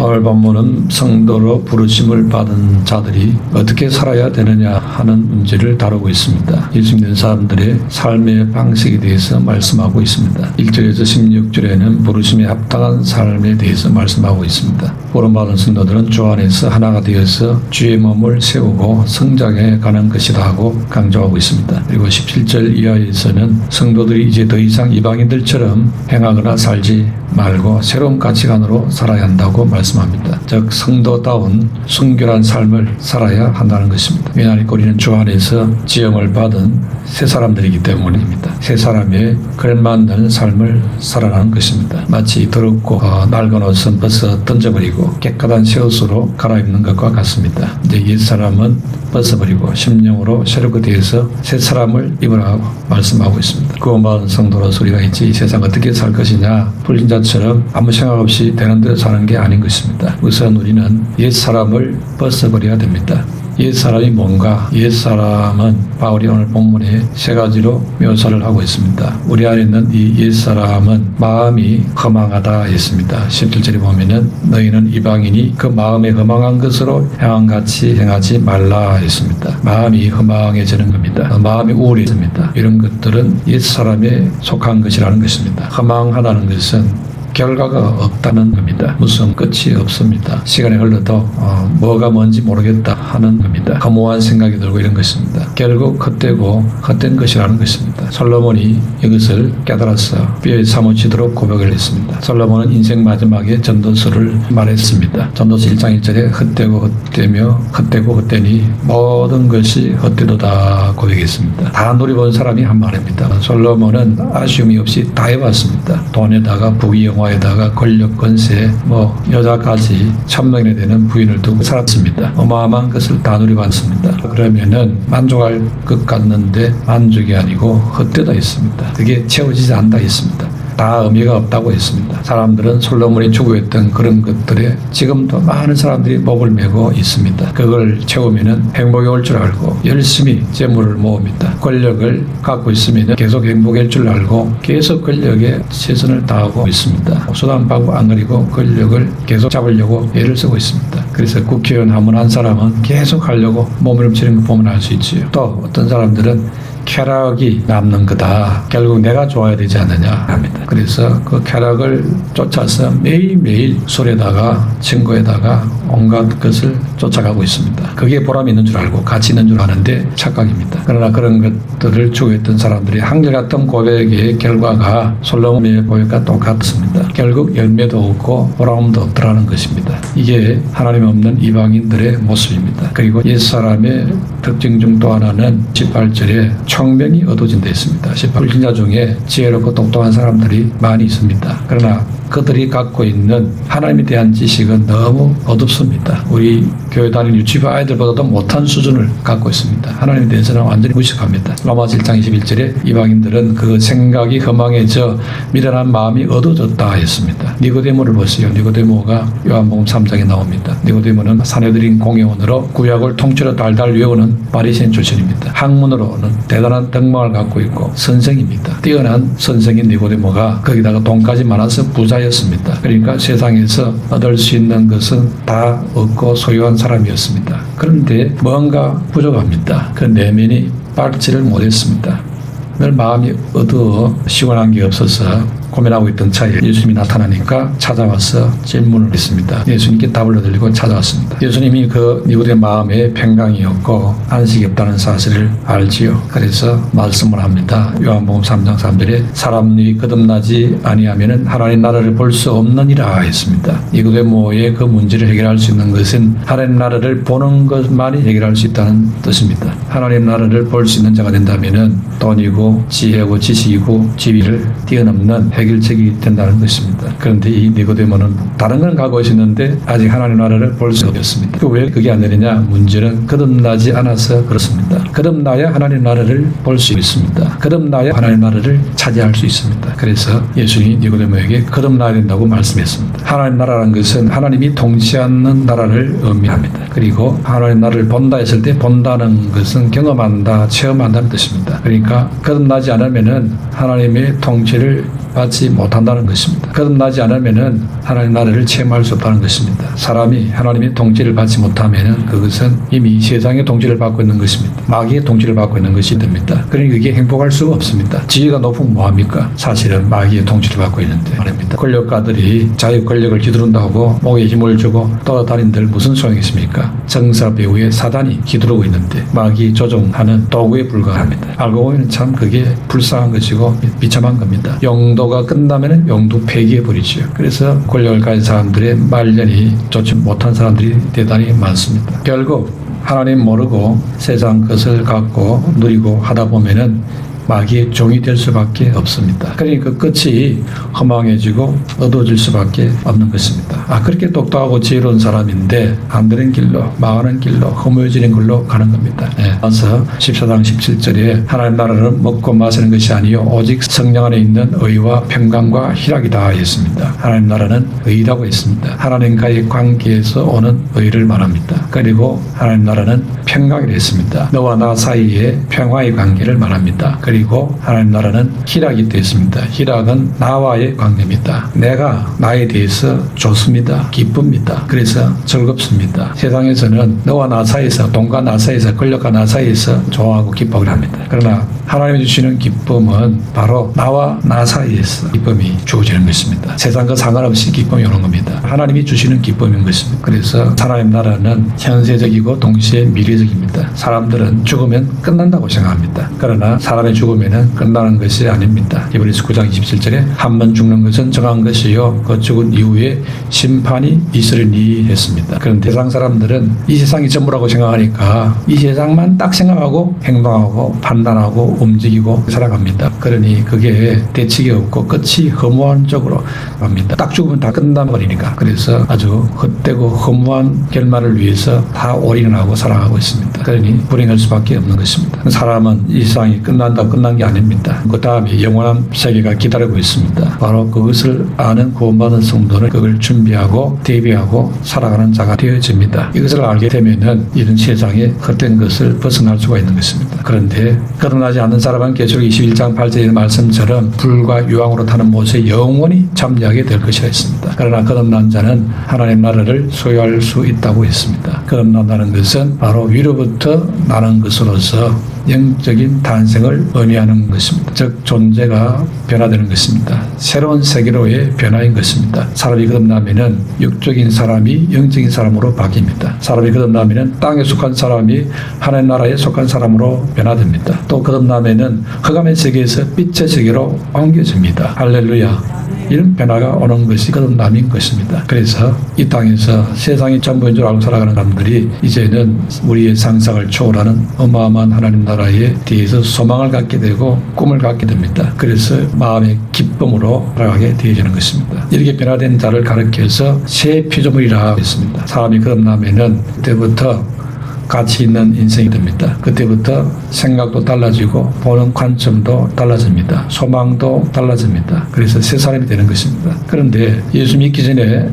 오늘 본문은 성도로 부르심을 받은 자들이 어떻게 살아야 되느냐 하는 문제를 다루고 있습니다. 예수 믿는 사람들의 삶의 방식에 대해서 말씀하고 있습니다. 1절에서 16절에는 부르심에 합당한 삶에 대해서 말씀하고 있습니다. 부름받은 성도들은 주 안에서 하나가 되어서 주의 몸을 세우고 성장해 가는 것이다 하고 강조하고 있습니다. 그리고 17절 이하에서는 성도들이 이제 더 이상 이방인들처럼 행하거나 살지 말고 새로운 가치관으로 살아야 한다고 말씀합니다. 즉 성도다운 순결한 삶을 살아야 한다는 것입니다. 왜냐하면 우리는 주 안에서 지음을 받은 새 사람들이기 때문입니다. 새 사람의 걸맞는 삶을 살아가는 것입니다. 마치 더럽고 낡은 옷은 벗어 던져버리고 깨끗한 새 옷으로 갈아입는 것과 같습니다. 이제 옛 사람은 벗어버리고 심령으로 새롭게 되어서 새 사람을 입으라고 말씀하고 있습니다. 구원받은 성도로서 우리가 이제 이 세상 어떻게 살 것이냐, 불신자처럼 아무 생각 없이 되는 대로 사는 게 아닌 것입니다. 우선 우리는 옛 사람을 벗어버려야 됩니다. 옛 사람이 뭔가? 옛 사람은 바울이 오늘 본문에 세 가지로 묘사를 하고 있습니다. 우리 안에 있는 이 옛 사람은 마음이 허망하다 했습니다. 17절에 보면은 너희는 이방인이 그 마음에 허망한 것으로 행함같이 행하지 말라 했습니다. 마음이 허망해지는 겁니다. 마음이 우울해집니다. 이런 것들은 옛 사람에 속한 것이라는 것입니다. 허망하다는 것은 결과가 없다는 겁니다. 무슨 끝이 없습니다. 시간이 흘러도 뭐가 뭔지 모르겠다 하는 겁니다. 허무한 생각이 들고 이런 것입니다. 결국 헛되고 헛된 것이라는 것입니다. 솔로몬이 이것을 깨달아서 뼈에 사무치도록 고백을 했습니다. 솔로몬은 인생 마지막에 전도서를 말했습니다. 전도서 1장 1절에 헛되고 헛되며 헛되고 헛되니 모든 것이 헛되도다 고백했습니다. 다 누려본 사람이 한 말입니다. 솔로몬은 아쉬움이 없이 다 해봤습니다. 돈에다가 부귀영화 에다가 권력, 권세, 여자까지 1000명이나 되는 부인을 두고 살았습니다. 어마어마한 것을 다 누려봤습니다. 그러면은 만족할 것 같는데 만족이 아니고 헛되다 했습니다. 그게 채워지지 않다 했습니다. 다 의미가 없다고 했습니다. 사람들은 솔로몬이 추구했던 그런 것들에 지금도 많은 사람들이 목을 메고 있습니다. 그걸 채우면은 행복이 올 줄 알고 열심히 재물을 모읍니다. 권력을 갖고 있으면 계속 행복할 줄 알고 계속 권력에 최선을 다하고 있습니다. 수단하고 안 그리고 권력을 계속 잡으려고 애를 쓰고 있습니다. 그래서 국회의원 하면 한 사람은 계속 하려고 몸부림치는 거 보면 알 수 있지요. 또 어떤 사람들은 쾌락이 남는 거다. 결국 내가 좋아야 되지 않느냐 합니다. 그래서 그 쾌락을 쫓아서 매일매일 술에다가 친구에다가 온갖 것을 쫓아가고 있습니다. 그게 보람이 있는 줄 알고 가치 있는 줄 아는데 착각입니다. 그러나 그런 것들을 추구했던 사람들이 한결같은 고백의 결과가 솔로몬의 고백과 똑같습니다. 결국 열매도 없고 보람도 없더라는 것입니다. 이게 하나님 없는 이방인들의 모습입니다. 그리고 옛사람의 특징 중 또 하나는 18절에 총명이 어두워진다 했습니다. 불신자 중에 지혜롭고 똑똑한 사람들이 많이 있습니다. 그러나 그들이 갖고 있는 하나님에 대한 지식은 너무 어둡습니다. 우리 교회 다니는 유치부 아이들보다도 못한 수준을 갖고 있습니다. 하나님에 대해서는 완전히 무식합니다. 로마서 1장 21절에 이방인들은 그 생각이 허망해져 미련한 마음이 어두워졌다 했습니다. 니고데모를 보세요. 니고데모가 요한복음 3장에 나옵니다. 니고데모는 사내들인 공회원으로 구약을 통째로 달달 외우는 바리새인 출신입니다. 학문으로는 대단한 덕망을 갖고 있고 선생입니다. 뛰어난 선생인 니고데모가 거기다가 돈까지 많아서 부자였습니다. 그러니까 세상에서 얻을 수 있는 것은 다 얻고 소유한 사람이었습니다. 그런데 뭔가 부족합니다. 그 내면이 밝지를 못했습니다. 늘 마음이 어두워 시원한 게 없어서 고민하고 있던 차에 예수님이 나타나니까 찾아와서 질문을 했습니다. 예수님께 답을 얻으려고 찾아왔습니다. 예수님이 그 니고데모 마음에 평강이었고 안식이 없다는 사실을 알지요. 그래서 말씀을 합니다. 요한복음 3장 3절에 사람이 거듭나지 아니하면은 하나님 나라를 볼 수 없느니라 했습니다. 니고데모의 그 문제를 해결할 수 있는 것은 하나님 나라를 보는 것만이 해결할 수 있다는 뜻입니다. 하나님 나라를 볼 수 있는 자가 된다면은 돈이고 지혜고 지식이고 지위를 뛰어넘는 해결책이 된다는 것입니다. 그런데 이 니고데모는 다른 건 갖고 있었는데 아직 하나님 나라를 볼 수 없었습니다. 왜 그게 안 되느냐? 문제는 거듭나지 않아서 그렇습니다. 거듭나야 하나님 나라를 볼 수 있습니다. 거듭나야 하나님 나라를 차지할 수 있습니다. 그래서 예수님이 니고데모에게 거듭나야 된다고 말씀했습니다. 하나님 나라라는 것은 하나님이 통치하는 나라를 의미합니다. 그리고 하나님 나라를 본다 했을 때 본다는 것은 경험한다, 체험한다는 뜻입니다. 그러니까 거듭나지 않으면은 하나님의 통치를 받지 못한다는 것입니다. 거듭나지 않으면은 하나님 나라를 체험할 수 없다는 것입니다. 사람이 하나님의 통치를 받지 못하면은 그것은 이미 세상의 통치를 받고 있는 것입니다. 마귀의 통치를 받고 있는 것이 됩니다. 그러니 그게 행복할 수가 없습니다. 지위가 높으면 뭐합니까? 사실은 마귀의 통치를 받고 있는데 말입니다. 권력가들이 자유 권력을 휘두른다고 목에 힘을 주고 떠다니는들 무슨 소용이 있습니까? 정사 배후에 사단이 휘두르고 있는데 마귀 조종하는 도구에 불과합니다. 알고 보면 참 그게 불쌍한 것이고 비참한 겁니다. 용도가 끝나면 용도 폐기해버리죠. 그래서 권력을 가진 사람들의 말년이 좋지 못한 사람들이 대단히 많습니다. 결국 하나님 모르고 세상 것을 갖고 누리고 하다 보면은 마귀의 종이 될 수밖에 없습니다. 그러니까 그 끝이 허망해지고 어두워질 수밖에 없는 것입니다. 그렇게 똑똑하고 지혜로운 사람인데 안 되는 길로, 망하는 길로, 허무해지는 길로 가는 겁니다. 그래서 14장 17절에 하나님 나라는 먹고 마시는 것이 아니요 오직 성령 안에 있는 의와 평강과 희락이다 했습니다. 하나님 나라는 의라고 했습니다. 하나님과의 관계에서 오는 의를 말합니다. 그리고 하나님 나라는 평강이라 했습니다. 너와 나 사이에 평화의 관계를 말합니다. 그리고 하나님 나라는 희락이 되었습니다. 희락은 나와의 관계입니다. 내가 나에 대해서 좋습니다. 기쁩니다. 그래서 즐겁습니다. 세상에서는 너와 나 사이에서, 돈과 나 사이에서, 권력과 나 사이에서 좋아하고 기뻐를 합니다. 그러나 하나님이 주시는 기쁨은 바로 나와 나 사이에서 기쁨이 주어지는 것입니다. 세상과 상관없이 기쁨이 오는 겁니다. 하나님이 주시는 기쁨인 것입니다. 그래서 하나님 나라는 현세적이고 동시에 미래적입니다. 사람들은 죽으면 끝난다고 생각합니다. 그러나 사람의 죽으면 끝나는 것이 아닙니다. 히브리서 9장 27절에 한 번 죽는 것은 정한 것이요 그 죽은 이후에 심판이 있으리니 했습니다. 그런데 세상 사람들은 이 세상이 전부라고 생각하니까 이 세상만 딱 생각하고 행동하고 판단하고 움직이고 살아갑니다. 그러니 그게 대책이 없고 끝이 허무한 쪽으로 갑니다. 딱 죽으면 다 끝나버리니까. 그래서 아주 헛되고 허무한 결말을 위해서 다 올인하고 살아가고 있습니다. 그러니 불행할 수밖에 없는 것입니다. 사람은 이 세상이 끝난다고 끝난 게 아닙니다. 그 다음에 영원한 세계가 기다리고 있습니다. 바로 그것을 아는 구원받은 성도는 그걸 준비하고 대비하고 살아가는 자가 되어집니다. 이것을 알게 되면은 이런 세상에 헛된 것을 벗어날 수가 있는 것입니다. 그런데 거듭나지 않는 사람은 계속 21장 8절의 말씀처럼 불과 유황으로 타는 못에 영원히 잠자게 될 것이라 했습니다. 그러나 거듭난 자는 하나님 나라를 소유할 수 있다고 했습니다. 거듭난다는 것은 바로 위로부터 나는 것으로서 영적인 탄생을 의미하는 것입니다. 즉 존재가 변화되는 것입니다. 새로운 세계로의 변화인 것입니다. 사람이 거듭나면은 육적인 사람이 영적인 사람으로 바뀝니다. 사람이 거듭나면은 땅에 속한 사람이 하나님 나라에 속한 사람으로 변화됩니다. 또 거듭나면은 흑암의 세계에서 빛의 세계로 옮겨집니다. 할렐루야. 이런 변화가 오는 것이 거듭남인 것입니다. 그래서 이 땅에서 세상이 전부인 줄 알고 살아가는 사람들이 이제는 우리의 상상을 초월하는 어마어마한 하나님 나라에 대해서 소망을 갖게 되고 꿈을 갖게 됩니다. 그래서 마음의 기쁨으로 살아가게 되어지는 것입니다. 이렇게 변화된 자를 가리켜서 새 피조물이라 했습니다. 사람이 거듭나면은 그때부터 가치 있는 인생이 됩니다. 그때부터 생각도 달라지고 보는 관점도 달라집니다. 소망도 달라집니다. 그래서 새 사람이 되는 것입니다. 그런데 예수 믿기 전에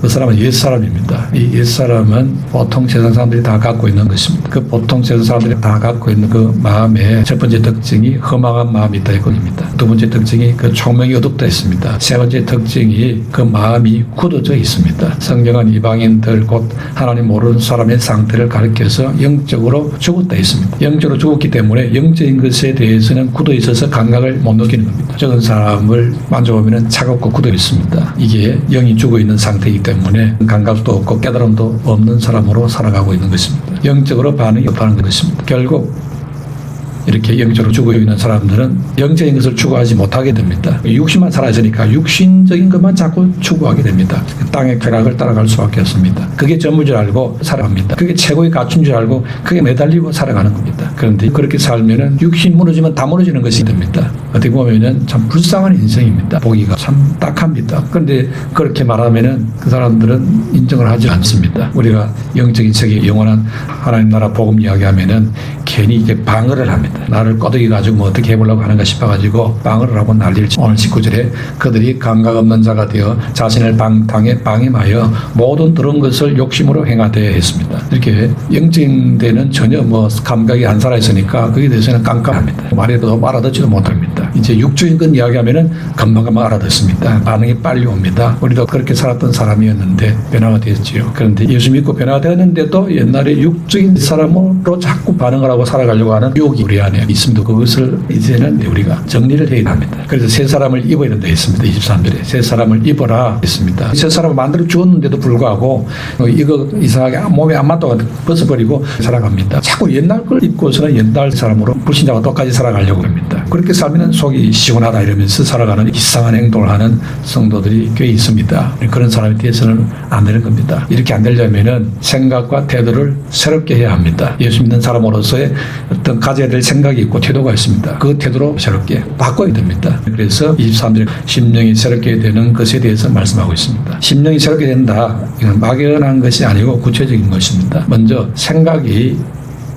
그 사람은 옛사람입니다. 이 옛사람은 보통 세상 사람들이 다 갖고 있는 것입니다. 그 보통 세상 사람들이 다 갖고 있는 그 마음의 첫 번째 특징이 허망한 마음이 있다 이겁니다. 두 번째 특징이 그 총명이 어둡다 했습니다. 세 번째 특징이 그 마음이 굳어져 있습니다. 성경은 이방인들 곧 하나님 모르는 사람의 상태를 가리켜 서 영적으로 죽었다 했습니다. 영적으로 죽었기 때문에 영적인 것에 대해서는 굳어 있어서 감각을 못 느끼는 겁니다. 적은 사람을 만져보면 차갑고 굳어 있습니다. 이게 영이 죽어 있는 상태이기 때문에 감각도 없고 깨달음도 없는 사람으로 살아가고 있는 것입니다. 영적으로 반응이 없다는 것입니다. 결국 이렇게 영적으로 죽어 있는 사람들은 영적인 것을 추구하지 못하게 됩니다. 육신만 사라지니까 육신적인 것만 자꾸 추구하게 됩니다. 땅의 쾌락을 따라갈 수밖에 없습니다. 그게 전부인 줄 알고 살아갑니다. 그게 최고의 가치인 줄 알고 그게 매달리고 살아가는 겁니다. 그런데 그렇게 살면은 육신 무너지면 다 무너지는 것이 됩니다. 어떻게 보면은 참 불쌍한 인생입니다. 보기가 참 딱합니다. 그런데 그렇게 말하면은 그 사람들은 인정을 하지 않습니다. 우리가 영적인 세계 영원한 하나님 나라 복음 이야기하면은 괜히 이제 방어를 합니다. 나를 꼬드기 가지고 뭐 어떻게 해보려고 하는가 싶어가지고 방어를 하고 난리를 치고 오늘 19절에 그들이 감각 없는 자가 되어 자신을 방임하여 모든 들은 것을 욕심으로 행하되 했습니다. 이렇게 영적인 데는 전혀 뭐 감각이 안 살아있으니까 거기에 대해서는 깜깜합니다. 말해도 알아듣지도 못합니다. 이제 육적인 건 이야기하면은 금방 알아듣습니다. 반응이 빨리 옵니다. 우리도 그렇게 살았던 사람이었는데 변화가 되었지요. 그런데 예수 믿고 변화가 되었는데도 옛날에 육적인 사람으로 자꾸 반응을 하고 살아가려고 하는 유혹이 우리 안에 있습니다. 그것을 이제는 우리가 정리를 해야 합니다. 그래서 새 사람을 입어야 된다 했습니다. 23절에 새 사람을 입어라 했습니다. 새 사람을 만들어 주었는데도 불구하고 이거 이상하게 몸에 안 맞다고 벗어버리고 살아갑니다. 자꾸 옛날 걸 입고서는 옛날 사람으로 불신자와 똑같이 살아가려고 합니다. 그렇게 살면 속이 시원하다 이러면서 살아가는 이상한 행동을 하는 성도들이 꽤 있습니다. 그런 사람이 되어서는 안 되는 겁니다. 이렇게 안 되려면은 생각과 태도를 새롭게 해야 합니다. 예수 믿는 사람으로서의 어떤 가져야 될 생각이 있고 태도가 있습니다. 그 태도로 새롭게 바꿔야 됩니다. 그래서 23절에 심령이 새롭게 되는 것에 대해서 말씀하고 있습니다. 심령이 새롭게 된다. 이건 막연한 것이 아니고 구체적인 것입니다. 먼저 생각이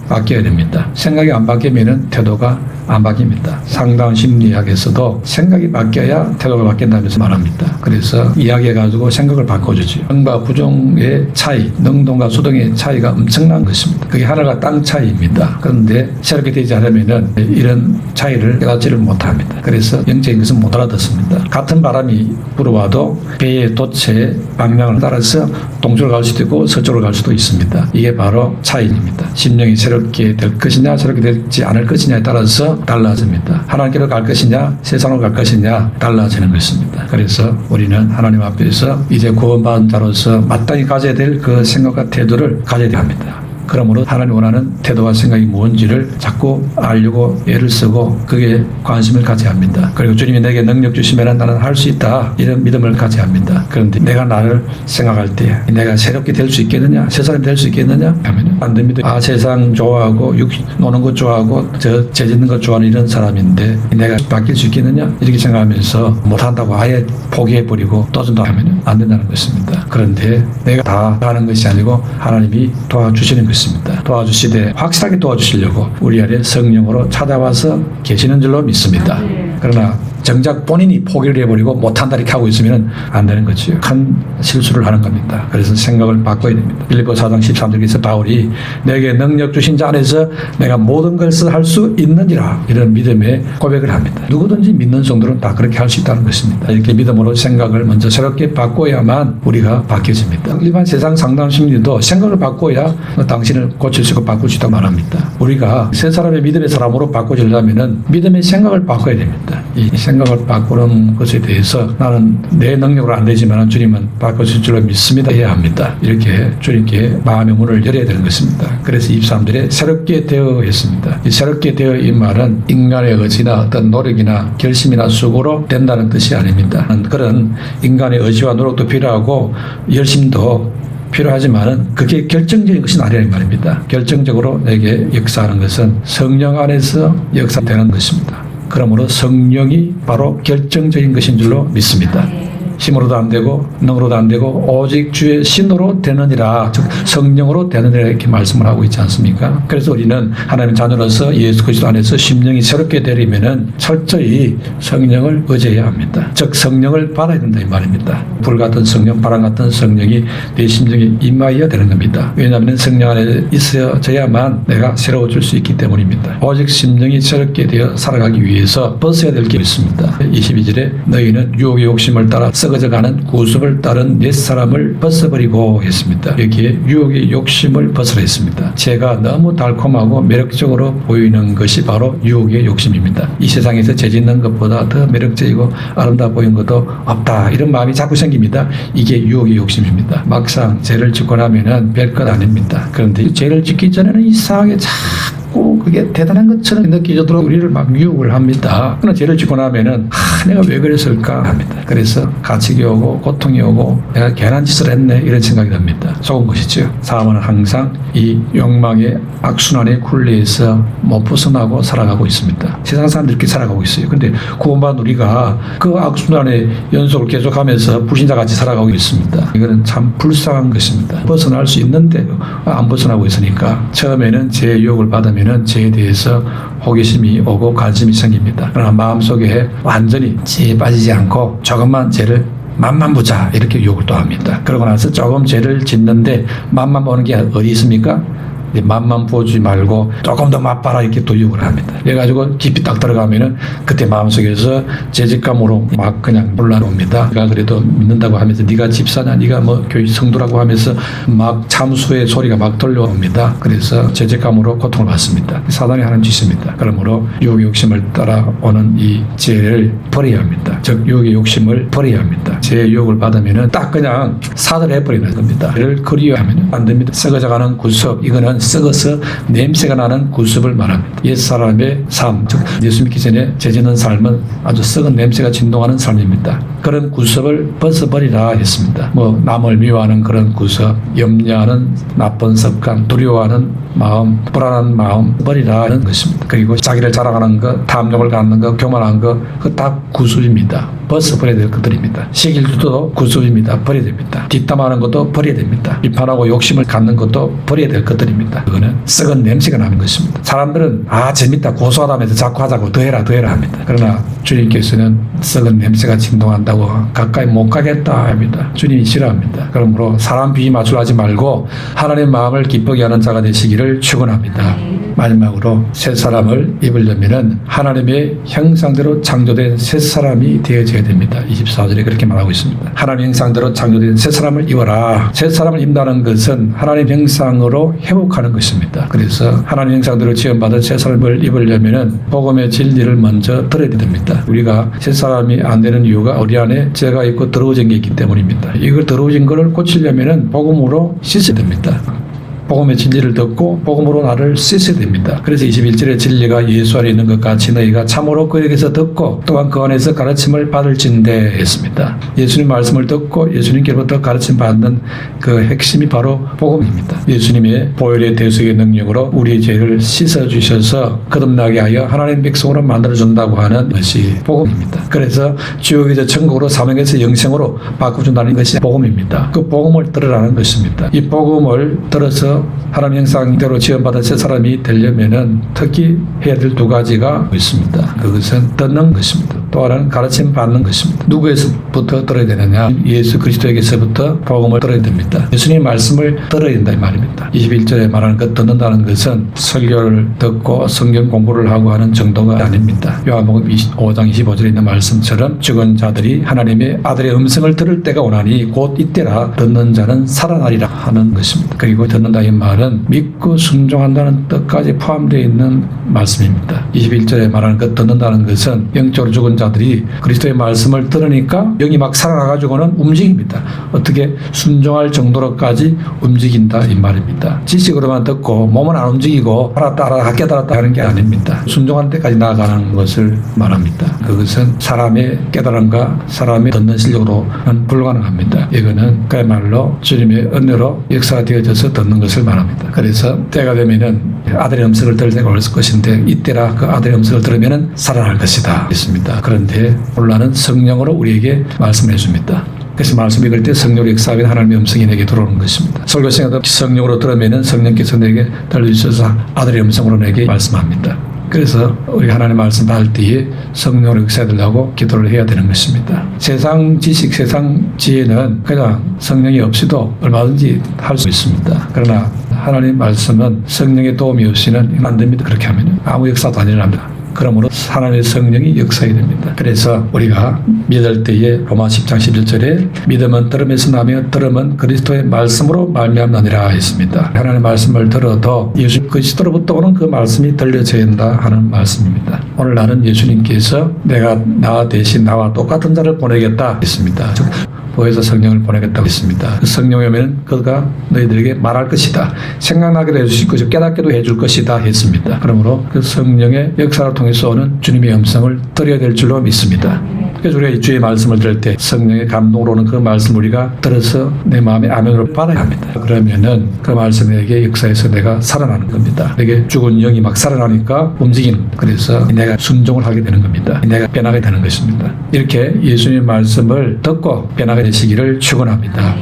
바뀌어야 됩니다. 생각이 안 바뀌면은 태도가 안 바뀝니다. 상담 심리학에서도 생각이 바뀌어야 태도가 바뀐다면서 말합니다. 그래서 이야기해가지고 생각을 바꿔주죠. 영과 부정의 차이, 능동과 수동의 차이가 엄청난 것입니다. 그게 하늘과 땅 차이입니다. 그런데 새롭게 되지 않으면은 이런 차이를 깨닫지를 못합니다. 그래서 영적인 것은 못 알아듣습니다. 같은 바람이 불어와도 배의 돛의 방향을 따라서 동쪽으로 갈 수도 있고 서쪽으로 갈 수도 있습니다. 이게 바로 차이입니다. 심령이 새롭게 될 것이냐 새롭게 되지 않을 것이냐에 따라서 달라집니다. 하나님께로 갈 것이냐 세상으로 갈 것이냐 달라지는 것입니다. 그래서 우리는 하나님 앞에서 이제 구원받은 자로서 마땅히 가져야 될 그 생각과 태도를 가져야 합니다. 그러므로 하나님 원하는 태도와 생각이 뭔지를 자꾸 알려고 애를 쓰고 그게 관심을 가져야 합니다. 그리고 주님이 내게 능력 주시면 나는 할 수 있다 이런 믿음을 가져야 합니다. 그런데 내가 나를 생각할 때 내가 새롭게 될 수 있겠느냐 새 사람이 될 수 있겠느냐 하면 안 됩니다. 아 세상 좋아하고 노는 것 좋아하고 저 재짓는 것 좋아하는 이런 사람인데 내가 바뀔 수 있겠느냐 이렇게 생각하면서 못한다고 아예 포기해버리고 떠든다 하면 안 된다는 것입니다. 그런데 내가 다 하는 것이 아니고 하나님이 도와주시는 것입니다. 도와주시되 확실하게 도와주시려고 우리 안에 성령으로 찾아와서 계시는 줄로 믿습니다. 그러나 정작 본인이 포기를 해버리고 못한다 이렇게 하고 있으면 안 되는 거죠. 큰 실수를 하는 겁니다. 그래서 생각을 바꿔야 됩니다. 빌립보 4장 13절에서 바울이 내게 능력 주신 자 안에서 내가 모든 것을 할 수 있는지라 이런 믿음의 고백을 합니다. 누구든지 믿는 성도는 다 그렇게 할 수 있다는 것입니다. 이렇게 믿음으로 생각을 먼저 새롭게 바꿔야만 우리가 바뀌어집니다. 일반 세상 상담 심리도 생각을 바꿔야 당신을 고칠 수 있고 바꿀 수 있다고 말합니다. 우리가 세 사람의 믿음의 사람으로 바꿔지려면 믿음의 생각을 바꿔야 됩니다. 이 생각을 바꾸는 것에 대해서 나는 내 능력으로 안 되지만 주님은 바꿔줄 줄로 믿습니다 해야 합니다. 이렇게 주님께 마음의 문을 열어야 되는 것입니다. 그래서 23절에 새롭게 되어 했습니다. 이 새롭게 되어 이 말은 인간의 의지나 어떤 노력이나 결심이나 수고로 된다는 뜻이 아닙니다. 그런 인간의 의지와 노력도 필요하고 열심도 필요하지만은 그게 결정적인 것이 아니라는 말입니다. 결정적으로 내게 역사하는 것은 성령 안에서 역사되는 것입니다. 그러므로 성령이 바로 결정적인 것인 줄로 믿습니다. 힘으로도 안 되고 능으로도 안 되고 오직 주의 신으로 되느니라 즉 성령으로 되느니라 이렇게 말씀을 하고 있지 않습니까? 그래서 우리는 하나님 자녀로서 예수 그리스도 안에서 심령이 새롭게 되려면은 철저히 성령을 의지해야 합니다. 즉 성령을 받아야 된다 이 말입니다. 불 같은 성령, 바람 같은 성령이 내 심령에 임하여야 되는 겁니다. 왜냐하면 성령 안에 있어야만 내가 새로워질 수 있기 때문입니다. 오직 심령이 새롭게 되어 살아가기 위해서 벗어야 될 게 있습니다. 22절에 너희는 유혹의 욕심을 따라 썩어져가는 구습을 따른 옛사람을 벗어버리고 했습니다. 여기에 유혹의 욕심을 벗으라 했습니다. 제가 너무 달콤하고 매력적으로 보이는 것이 바로 유혹의 욕심입니다. 이 세상에서 죄 짓는 것보다 더 매력적이고 아름다워 보이는 것도 없다. 이런 마음이 자꾸 생깁니다. 이게 유혹의 욕심입니다. 막상 죄를 짓고 나면은 별것 아닙니다. 그런데 죄를 짓기 전에는 이상하게 자꾸 그게 대단한 것처럼 느껴지도록 우리를 막 유혹을 합니다. 그러나 죄를 짓고 나면은 내가 왜 그랬을까 합니다. 그래서 가책이 오고 고통이 오고 내가 괜한 짓을 했네 이런 생각이 듭니다. 속은 것이죠. 사람은 항상 이 욕망의 악순환의 굴레에서 못 벗어나고 살아가고 있습니다. 세상 사람들이 이렇게 살아가고 있어요. 근데 구원받은 우리가 그 악순환의 연속을 계속하면서 불신자같이 살아가고 있습니다. 이거는 참 불쌍한 것입니다. 벗어날 수 있는데 안 벗어나고 있으니까 처음에는 제 유혹을 받으면은 되면은 죄에 대해서 호기심이 오고 관심이 생깁니다. 그러나 마음속에 완전히 죄에 빠지지 않고 조금만 죄를 맛만 보자 이렇게 유혹을 또 합니다. 그러고 나서 조금 죄를 짓는데 맛만 보는 게 어디 있습니까? 맛만 보지 말고 조금 더 맛봐라 이렇게 또 유혹을 합니다. 그래가지고 깊이 딱 들어가면은 그때 마음속에서 죄책감으로 막 그냥 올라옵니다. 내가 그래도 믿는다고 하면서 네가 집사냐 네가 뭐 교회 성도라고 하면서 막 참수의 소리가 막 들려옵니다. 그래서 죄책감으로 고통을 받습니다. 사단이 하는 짓입니다. 그러므로 유혹의 욕심을 따라오는 이 죄를 버려야 합니다. 즉 유혹의 욕심을 버려야 합니다. 죄의 유혹을 받으면은 딱 그냥 사들해버리는 겁니다. 이를 그리워하면 안 됩니다. 썩어져가는 구습 이거는 썩어서 냄새가 나는 구습을 말합니다. 옛사람의 삶, 즉 예수 믿기 전에 죄 짓는 삶은 아주 썩은 냄새가 진동하는 삶입니다. 그런 구습을 벗어버리라 했습니다. 뭐 남을 미워하는 그런 구습, 염려하는 나쁜 습관, 두려워하는 마음, 불안한 마음 버리라는 것입니다. 그리고 자기를 자랑하는 것, 탐욕을 갖는 것, 교만한 것, 그 다 구습입니다. 벗어버려야 될 것들입니다. 시길도 구습입니다. 버려야 됩니다. 뒷담하는 것도 버려야 됩니다. 비판하고 욕심을 갖는 것도 버려야 될 것들입니다. 그거는 썩은 냄새가 나는 것입니다. 사람들은 재밌다 고소하다면서 자꾸 하자고 더해라 합니다. 그러나 주님께서는 썩은 냄새가 진동한다고 가까이 못 가겠다 합니다. 주님이 싫어합니다. 그러므로 사람 비위 맞추려 하지 말고 하나님의 마음을 기쁘게 하는 자가 되시기를 축원합니다. 마지막으로 새 사람을 입으려면은 하나님의 형상대로 창조된 새 사람이 되어져야 됩니다. 24절에 그렇게 말하고 있습니다. 하나님 형상대로 창조된 새 사람을 입어라. 새 사람을 입는다는 것은 하나님 형상으로 회복하는 것입니다. 그래서 하나님 형상대로 지음받은 새 사람을 입으려면은 복음의 진리를 먼저 들어야 됩니다. 우리가 새 사람이 안 되는 이유가 우리 안에 죄가 있고 더러워진 게 있기 때문입니다. 이걸 더러워진 것을 고치려면은 복음으로 씻어야 됩니다. 복음의 진리를 듣고 복음으로 나를 씻어야 됩니다. 그래서 21절에 진리가 예수 안에 있는 것 같이 너희가 참으로 그에게서 듣고 또한 그 안에서 가르침을 받을진대 했습니다. 예수님 말씀을 듣고 예수님께로부터 가르침 받는 그 핵심이 바로 복음입니다. 예수님의 보혈의 대속의 능력으로 우리의 죄를 씻어주셔서 거듭나게 하여 하나님 백성으로 만들어준다고 하는 것이 복음입니다. 그래서 지옥에서 천국으로 사명에서 영생으로 바꿔준다는 것이 복음입니다. 그 복음을 들으라는 것입니다. 이 복음을 들어서 하나님 형상대로 지원받은 새 사람이 되려면은 특히 해야 될 두 가지가 있습니다. 그것은 듣는 것입니다. 또 하나는 가르침 받는 것입니다. 누구에서부터 들어야 되느냐? 예수 그리스도에게서부터 복음을 들어야 됩니다. 예수님의 말씀을 들어야 된다 이 말입니다. 21절에 말하는 것 듣는다는 것은 설교를 듣고 성경 공부를 하고 하는 정도가 아닙니다. 요한복음 5장 25절에 있는 말씀처럼 죽은 자들이 하나님의 아들의 음성을 들을 때가 오나니 곧 이때라 듣는 자는 살아나리라 하는 것입니다. 그리고 듣는다 이 말은 믿고 순종한다는 뜻까지 포함되어 있는 말씀입니다. 21절에 말하는 것 듣는다는 것은 영적으로 죽은 자들이 그리스도의 말씀을 들으니까 영이 막 살아나가지고는 움직입니다. 어떻게 순종할 정도로까지 움직인다 이 말입니다. 지식으로만 듣고 몸은 안 움직이고 알았다 깨달았다 하는 게 아닙니다. 순종한 때까지 나아가는 것을 말합니다. 그것은 사람의 깨달음과 사람의 듣는 실력으로는 불가능합니다. 이거는 그야말로 주님의 은혜로 역사가 되어져서 듣는 것을 말합니다. 그래서 때가 되면은 아들의 음성을 들을 때가 올 것인데 이때라 그 아들의 음성을 들으면은 살아날 것이다 했습니다. 그런데 혼란은 성령으로 우리에게 말씀해 줍니다. 그래서 말씀 읽을 때 성령으로 역사하면 하나님의 음성이 내게 들어오는 것입니다. 설교 시간에도 성령으로 들으면은 성령께서 내게 들려주셔서 아들의 음성으로 내게 말씀합니다. 그래서 우리가 하나님의 말씀 받을 때에 성령으로 역사해달라고 기도를 해야 되는 것입니다. 세상 지식, 세상 지혜는 그냥 성령이 없이도 얼마든지 할 수 있습니다. 그러나 하나님의 말씀은 성령의 도움이 없이는 안 됩니다. 그렇게 하면 아무 역사도 안 일어납니다. 그러므로 하나님의 성령이 역사해야 됩니다. 그래서 우리가 믿을 때에 로마 10장 11절에 믿음은 들음에서 나며 들음은 그리스도의 말씀으로 말미암느니라 했습니다. 하나님의 말씀을 들어도 예수 그리스도로부터 오는 그 말씀이 들려져야 한다 하는 말씀입니다. 오늘 나는 예수님께서 내가 나 대신 나와 똑같은 자를 보내겠다 했습니다. 즉 보혜사 성령을 보내겠다고 했습니다. 그 성령이 오면 그가 너희들에게 말할 것이다. 생각나게도 해주실 것이고 깨닫게도 해줄 것이다 했습니다. 그러므로 그 성령의 역사를 통해서 오는 주님의 음성을 들어야 될 줄로 믿습니다. 그래서 우리가 주의 말씀을 들을 때 성령의 감동으로 오는 그 말씀 우리가 들어서 내 마음의 아멘으로 받아야 합니다. 그러면은 그 말씀에게 역사에서 내가 살아나는 겁니다. 내게 죽은 영이 막 살아나니까 움직이는, 그래서 내가 순종을 하게 되는 겁니다. 내가 변하게 되는 것입니다. 이렇게 예수님의 말씀을 듣고 변하게 되시기를 축원합니다.